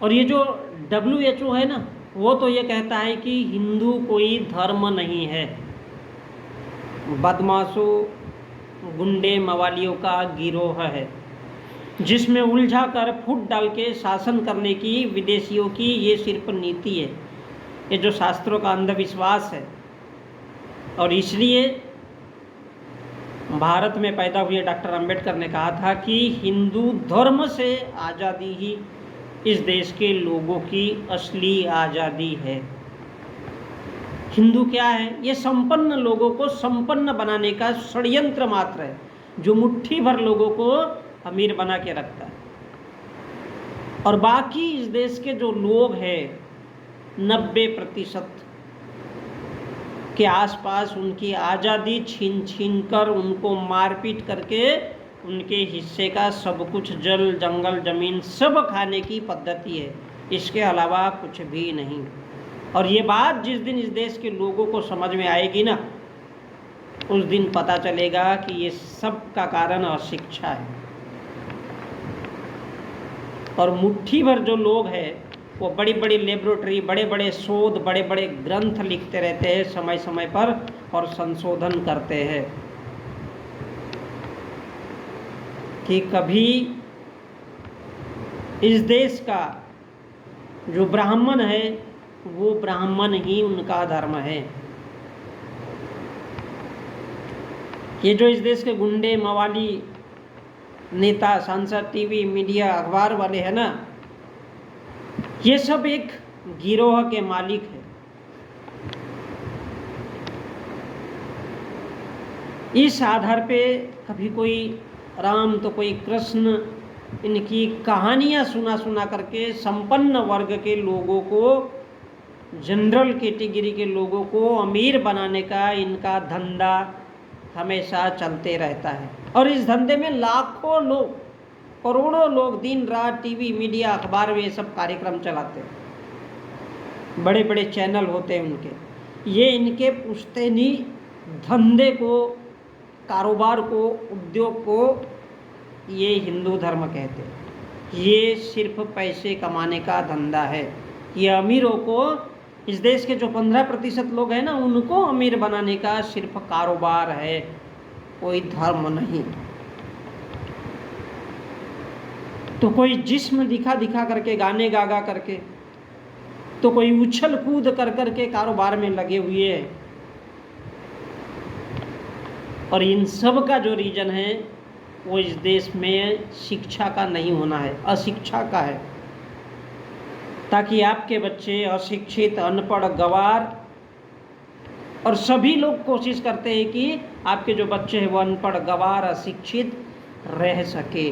और ये जो WHO है ना, वो तो ये कहता है कि हिंदू कोई धर्म नहीं है, बदमाशों, गुंडे, मवालियों का गिरोह है, जिसमें उलझा कर फूट डाल के शासन करने की विदेशियों की ये सिर्फ नीति है। ये जो शास्त्रों का अंधविश्वास है। और इसलिए भारत में पैदा हुए डॉक्टर अंबेडकर ने कहा था कि हिंदू धर्म से आज़ादी ही इस देश के लोगों की असली आज़ादी है। हिंदू क्या है? ये संपन्न लोगों को संपन्न बनाने का षड्यंत्र मात्र है, जो मुट्ठी भर लोगों को अमीर बना के रखता है। और बाकी इस देश के जो लोग हैं 90% के आसपास उनकी आज़ादी छीन छीन कर, उनको मारपीट करके उनके हिस्से का सब कुछ, जल जंगल जमीन सब खाने की पद्धति है, इसके अलावा कुछ भी नहीं। और ये बात जिस दिन इस देश के लोगों को समझ में आएगी ना, उस दिन पता चलेगा कि ये सब का कारण अशिक्षा है। और मुट्ठी भर जो लोग हैं वो बड़ी बड़ी लेबोरेटरी, बड़े बड़े शोध, बड़े बड़े ग्रंथ लिखते रहते हैं समय समय पर और संशोधन करते हैं कि कभी इस देश का जो ब्राह्मण है वो ब्राह्मण ही उनका धर्म है। ये जो इस देश के गुंडे, मवाली, नेता, सांसद, टीवी, मीडिया, अखबार वाले हैं ना, ये सब एक गिरोह के मालिक हैं। इस आधार पे कभी कोई राम तो कोई कृष्ण, इनकी कहानियां सुना सुना करके संपन्न वर्ग के लोगों को, जनरल कैटेगरी के लोगों को अमीर बनाने का इनका धंधा हमेशा चलते रहता है। और इस धंधे में लाखों लोग, करोड़ों लोग दिन रात टीवी, मीडिया, अखबार में ये सब कार्यक्रम चलाते हैं, बड़े बड़े चैनल होते हैं उनके। ये इनके पुश्तैनी धंधे को, कारोबार को, उद्योग को ये हिंदू धर्म कहते हैं। ये सिर्फ पैसे कमाने का धंधा है। ये अमीरों को, इस देश के जो 15% लोग हैं ना, उनको अमीर बनाने का सिर्फ कारोबार है, कोई धर्म नहीं। तो कोई जिस्म दिखा दिखा करके, गाने गा गा करके, तो कोई उछल कूद कर करके कारोबार में लगे हुए हैं। और इन सब का जो रीजन है वो इस देश में शिक्षा का नहीं होना है, अशिक्षा का है। ताकि आपके बच्चे अशिक्षित, अनपढ़, गवार, और सभी लोग कोशिश करते हैं कि आपके जो बच्चे हैं वो अनपढ़, गवार, अशिक्षित रह सके।